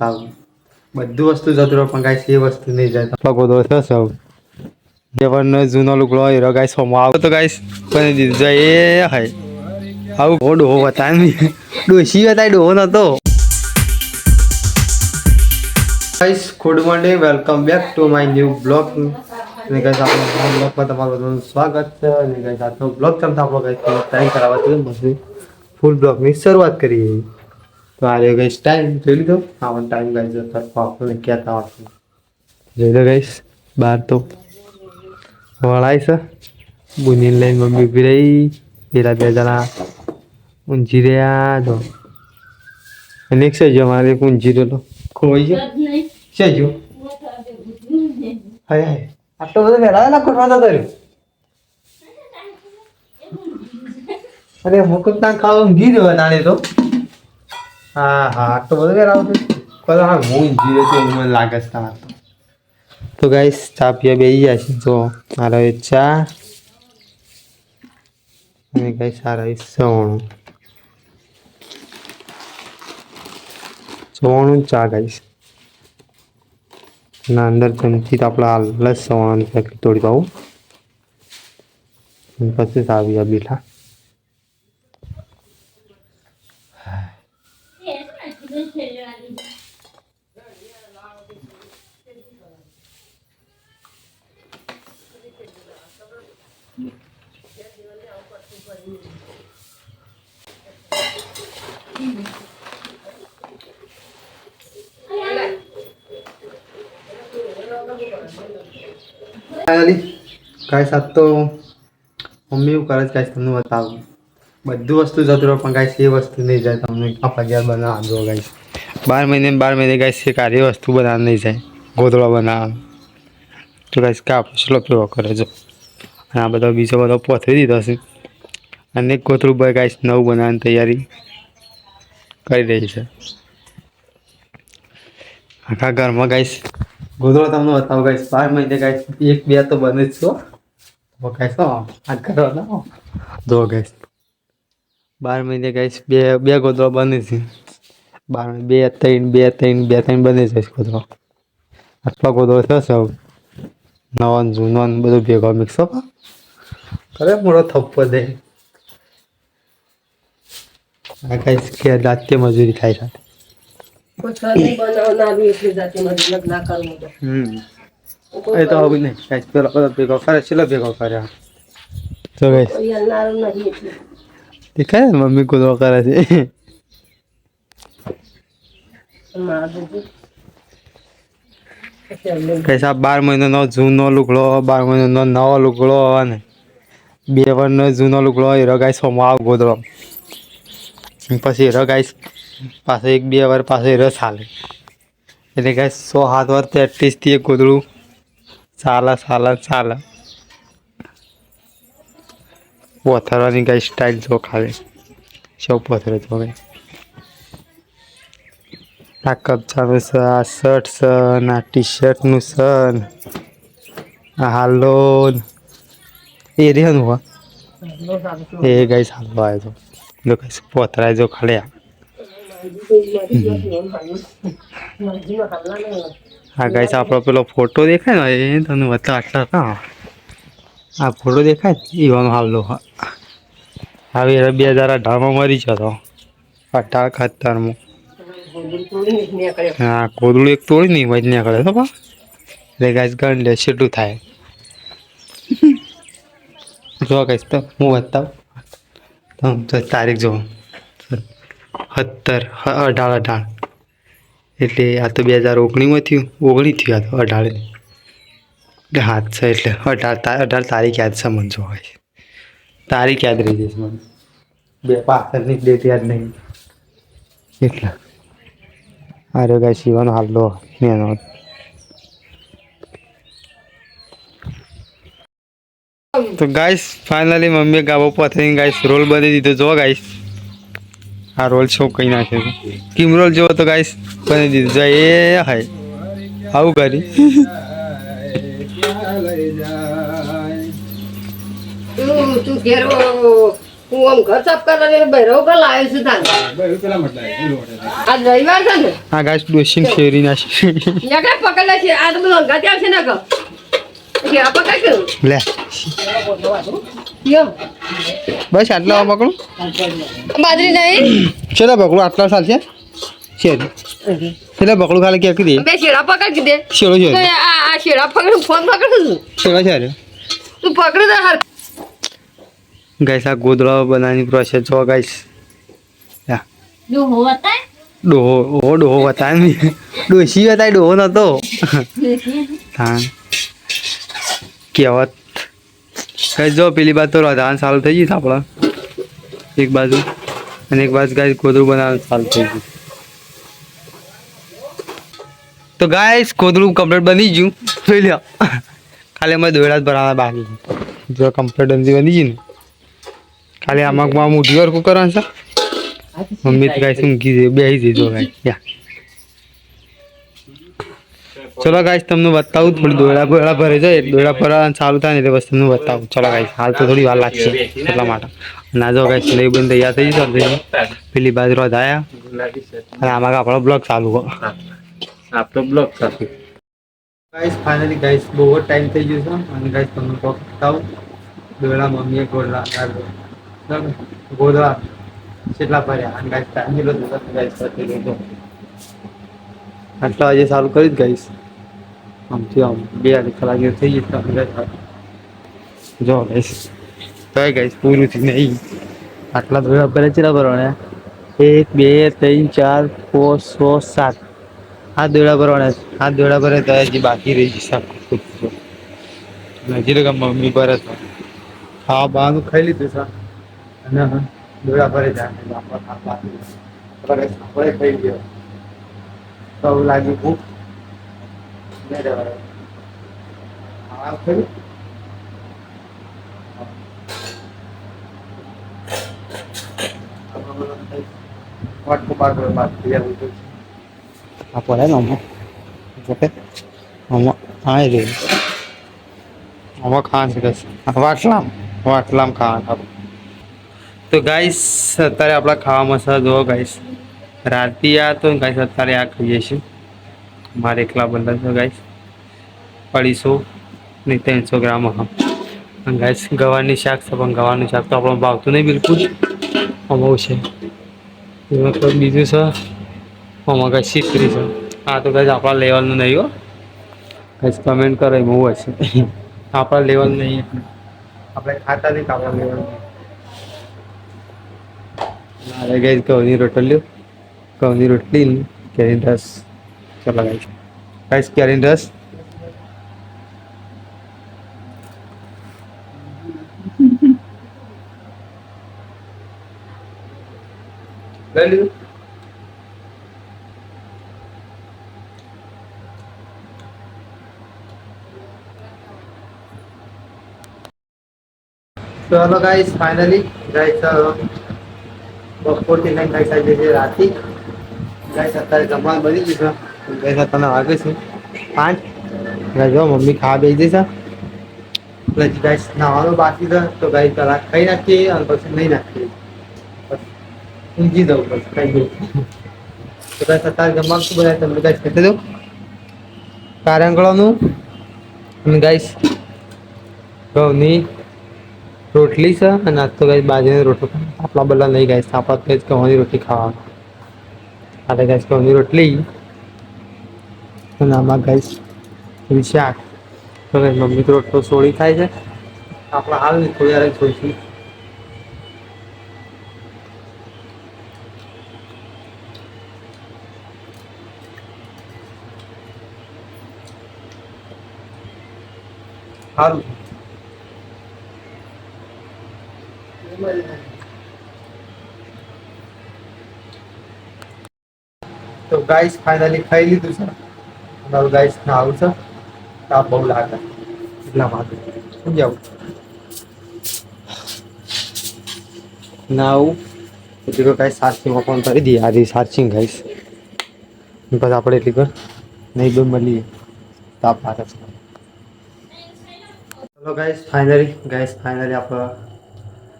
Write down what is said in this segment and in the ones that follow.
બતાવું બધું વસ્તુ જતું રહે પણ ગાઈસ એ વસ્તુ નહીં જાય પગોદો થશે જેવણ જૂનો લુગડો હીરો ગાઈસ હોમો આવો તો ગાઈસ બની દીધું જાય એ હાય આવું બહુ ડોહો બતાવી ડોશી બતાવી ડોહો નતો guys good morning welcome back to my new blog અને ગાઈસ આપણા બ્લોગમાં તમારું બધાનું સ્વાગત છે અને ગાઈસ આજનો બ્લોગ ચમતા આપણો ગાઈસ ટાઈમ કરાવવા છે પછી ફૂલ બ્લોગની શરૂઆત કરીએ તો આ રહ્યો ગાઈસ ટાઈમ જોઈ લીધો આવાનો ટાઈમ ગાઈસ આપણને કહેતા આવશે જોઈ લો ગાઈસ બહાર તો વળાય છે બુનીને લઈને મમ્મી ઉભી રહી પેલા બે જણા ઊંઝી રહ્યા જો અને એક સજો મારે ઊંઝી રહ્યો ખોવાઈ ગયો સજો હાય હાય આટલો બધો વહેલા વહેલા ખોટવા જતો રહ્યો અરે મુકુટ ના ખાવા ઊંઘી રહ્યો નાણે તો હા હા આટલો બધો વહેલા આવતો હા હું ઊંઝી રહ્યો તો મને લાગે છે તમારે તો ગાઈસ ચા પીવા બેસી જાય છે જો મારો ચા અને ગાઈસ સારા સવાણું ચા ગાઈસ ના અંદર ચમચી તો આપણે હાલ જ સવાણું પેકેટ તોડી પાવું પછી આવી બેઠા ગાઈસ આજ તો મમ્મી એવું કરે છે ગાઈસ તમને બતાવું બધું વસ્તુ જતું રહે પણ ગાઈસ એ વસ્તુ નહીં જાય તમને આપણા ઘેર બનાવવા દો ગાઈસ 12 મહિને ગાઈસ એ કાર્ય વસ્તુ બનાવવા નહીં જાય ગોદડો બનાવવા તો ગાઈસ કાપ સ્લો પીવો કરે જો અને આ બધો બીજો બધો પોથરી દીધો છે અને ગોદડું ભાઈ ગાઈસ નવું બનાવવાની તૈયારી કરી રહી છે આખા ઘરમાં ગાઈસ ગોદડો તમને બતાવો ગાઈસ 12 મહિને ગાઈસ એક બે તો બને જ છો ગાઈસ આ કરવાનો દો ગાઈસ 12 મહિને ગાઈસ બે ગોદડો બને છે 12 બે ત્રણ બને છે ગોદડો આટલો ગોદડો થશે નવો જૂનો બધું ભેગો મિક્સ અપ કરે મોટો થપ્પો દે આ ગાઈસ કે જાતે મજૂરી થાય સાથે એ તો હવે નહીં ગાઈસ પેલો બધો ભેગો કરે ચલો ભેગો કર્યા તો ગાઈસ દેખાય ને મમ્મી ગોદડો કરે છે ગાઈસ આ 12 મહિનાનો જૂનો લુગડો 12 મહિનાનો નવો લુગડો અને 2 વર્ષનો જૂનો લુગડો હીરો ગાઈસ હોમો આવ ગોદડો પછી હીરો ગાઈસ પાછો 1-2 વાર પાછો હીરો ચાલે એટલે ગાઈસ 6-7 વાર તો એટલીસ્ટ એક ગોદડું ચાલે પોથરવાની ગાઈસ સ્ટાઇલ જો ખાવે સૌ પોથરે તો ગાઈસ આ કપચાનું છે આ શર્ટ છે આ ટી શર્ટનું છે આ હાલો એ રહ્યું એ ગાઈસ હાલો આવ્યો જો ગાઈસ પોથરાય જો ખાડ્યા હા ગાઈસ આપણો પેલો ફોટો દેખાય ને એ તમને બતા આટલા હા આ ફોટો દેખાય ઈવાનો હાલો હવે 2018માં મરી જતો 18-71 હા ગોદડું એક તોડી નહીં વજ ના કરે તો એટલે ગાઈસ ગણ લે છેટું થાય જો ગાઈસ તો હું બતાવું તો તારીખ જો 18 એટલે આ તો 2019 થયું 19 થયું આ તો 18 હાથ છે એટલે 18 તારીખ યાદ છે મને જો તારીખ યાદ રહી જશે મને બે પાછળની ડેટ યાદ નહીં એટલા અરે ગાઈસ ઈવાનો હાલો મેનો તો ગાઈસ ફાઇનલી મમ્મી ગાવો પથરીને ગાઈસ રોલ બની દીધો જો ગાઈસ આ રોલ શો કઈ નાખે કિમ રોલ જો તો ગાઈસ બની દીધું જાય એ હાય આવું કરી તું ઘેરો હું આમ ઘર સાફ કરવા બહેરો પર લાવ્યો છું તાન આજ રવિવાર છે ને હા ગાઈસ ડોશીન શેરી નાખી યાર પકડે છે આ તો બધું અંગાત આવશે ને કો કે આ પકડ કરું લે યો બસ આટલા પકડું બાજરી નહીં છેલ્લા પકડું આટલા સાલ છે શેરી છેલ્લા પકડું ખાલી ક્યાંક દે બે શેરા પકડ દે શેરો છે તો આ શેરા પકડ ફોન પકડ છું શેરો છે તું પકડ દે હાર ગાઈસ આ ગોદડા બનાવવાની પ્રોસેસ જો ગાઈસ ડોહો હતા ડોહો બતાય ને ડોશી બતાય ડોહો નતો હા કહેવત કઈ જો પેલી બાજુ તો રાધાન ચાલુ થઈ ગઈ આપણે એક બાજુ અને એક બાજુ ગાય ગોદડું બનાવવાનું ચાલુ થઈ ગયું તો ગાઈસ ગોદડું કમ્પ્લીટ બની ગયું જોઈ લો ખાલી અમારે દોડા જ બનાવવા બાકી જો કમ્પ્લીટ બની ગયું ને ખાલી આમાં મોટી વાર કરવાનું છે મમ્મી તો ગાઈસ ઊંઘી દે બેસી દેજો ગાઈસ ચલો ગાઈસ તમને બતાવું થોડી દોડા ભરે જાય દોડા ભરવાનું ચાલુ થાય ને એટલે બસ તમને બતાવું ચલો ગાઈસ હાલ તો થોડી વાર લાગશે એટલા માટે ના જો ગાઈસ નહીં બંધ તૈયાર થઈ જશે પેલી બાજુ આયા અને આમાં આપણો બ્લોગ ચાલુ હો આપણો બ્લોગ ચાલુ ગાઈસ ફાઇનલી ગાઈસ બહુ ટાઈમ થઈ ગયો છે અને ગાઈસ તમને બતાવું દોડા મમ્મીએ ગોદડા કેટલા ભર્યા અને ગાઈસ ટાઈમ કેટલો થયો ગાઈસ આટલા વાગે ચાલુ કરી જ ગાઈસ આમથી આમ 2 કલાક થઈ ગઈ જો ગાઈસ કઈ ગાઈસ પૂરું થી નહીં આટલા દોડા ભરે કેટલા ભરવાના 1 2 3 4 5 6 7 આ દોડા ભરવાના આ દોડા ભરે તો હજી બાકી રહી જશે હજી તો મમ્મી ભરે છે ખાવા બહારનું ખાઈ લીધું છે અને દોડા ભરે જાય આપણે ખાઈ ગયો તો લાગી ભૂખ પડે ને હા રે ખાવાનું છે વાટલામ ખાવાનું તો ગાઈસ અત્યારે આપણા ખાવામાં છે જો ગાઈસ રાતી આ તો ગાઈસ અત્યારે આ ખાઈએ છીએ મારે એકલા બંધન છે ગાઈસ 250 ને 300 ગ્રામ હા ગાઈસ ગવારની શાક છે પણ ગવારનું શાક તો આપણને ભાવતું નહીં બિલકુલ બહુ છે એમાં તો બીજું છે આમાં ગાઈસ છીતરી છે આ તો ગાઈસ આપણા લેવલનું નહીં હો ગાઈસ કમેન્ટ કરો એમાં હું હશે આપણા લેવલ નહીં આપણે ખાતા નહીં આપણા લેવલ મારે ગાઈસ ઘઉંની રોટલી કેરી રસ ચલો ગાઈસ કેરી રસ લઈ લીધું ચલો ગાઈસ ફાઇનલી ગાઈસ બપોરથી લઈને ગાઈસ આજે છે રાતી ગાઈસ અત્યારે જમવાનું બની ગયું છે ગાઈસ તને વાગે છે 5 ગાઈસ જો મમ્મી ખાવા બેસી જશે એટલે ગાઈસ નાવાનું બાકી છે તો ગાઈસ કલાક ખાઈ નાખીએ અને પછી નહીં નાખીએ ઊંઘી દઉં બસ ખાઈ ગયું તો ગાઈસ અત્યારે જમવાનું શું બનાવે તમને ગાઈસ કહી દઉં કારંગળાનું અને ગાઈસ ઘઉંની રોટલી છે અને આજ તો ગાઈસ બાજરીની રોટલી આપણા બદલા નહીં ગાઈસ આપણા તો ગાઈસ ઘઉંની રોટલી ખાવા એટલે ગાઈસ ઘઉંની રોટલી અને આમાં ગાઈસ શાક તો ગાઈસ મમ્મી તો રોટલો સોળી થાય છે આપણા હાલ નહીં થોડી વાર જોઈશું સારું તો ગાઈસ ફાઇનલી ખાઈ લીધું છે અમારું ગાઈસ ને આવું છે તાપ બહુ લાગે એટલા માટે શું જાવું ના આવું પછી તો ગાઈસ સારસિંગમાં ફોન કરી દઈએ આજે સારસિંગ ગાઈસ પછી આપણે એટલી કર નહીં બે મળીએ તાપ લાગે છે ચલો ગાઈસ ફાઇનલી આપણે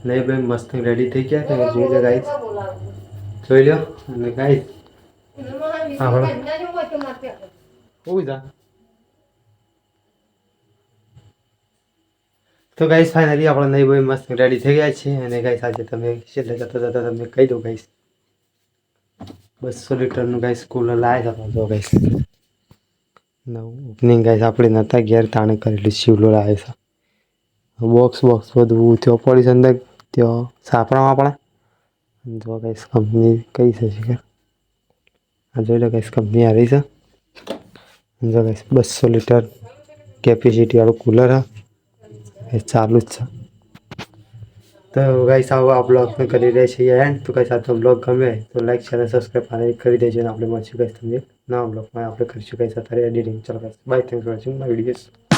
નહીં ભાઈ મસ્ત રેડી થઈ ગયા તમે જોઈ લો ગાઈસ જોઈ લો અને ગાઈસ હું જા તો ગાઈસ ફાઇનલી આપણે નહીં ભાઈ મસ્ત રેડી થઈ ગયા છે અને ગાઈસ આજે તમે છેલ્લે જતા જતા તમને કહી દો ગાઈસ 200 લીટરનું ગાઈસ કુલર લાવ્યા હતા જો ગાઈસ ઓપનિંગ ગાઈસ આપણે નતા ઘેર તાણે કરેલું શિવલો લાવ્યો છે બોક્સ બધું ત્યાં પડી છે અંદર ત્યાં સાપડામાં આપણે જો ગાઈસ કંપની કઈ છે શીખર આ જોઈ લો ગાઈસ કંપની આ રહી છે જો ગાઈસ 200 લીટર કેપેસિટી વાળું કુલર એ ચાલુ જ છે તો ગાઈસ આવો આ બ્લોગને કરી રહ્યા છીએ એન્ડ તો ગાઈસ આ તો બ્લોગ ગમે તો લાઈક શેર અને સબસ્ક્રાઈબ કરી દેજો અને આપણે મળશું ગાઈસ તમને નવા બ્લોગમાં આપણે કરીશું ગાઈસ અત્યારે એડિટિંગ ચલો guys by thanks for watching my videos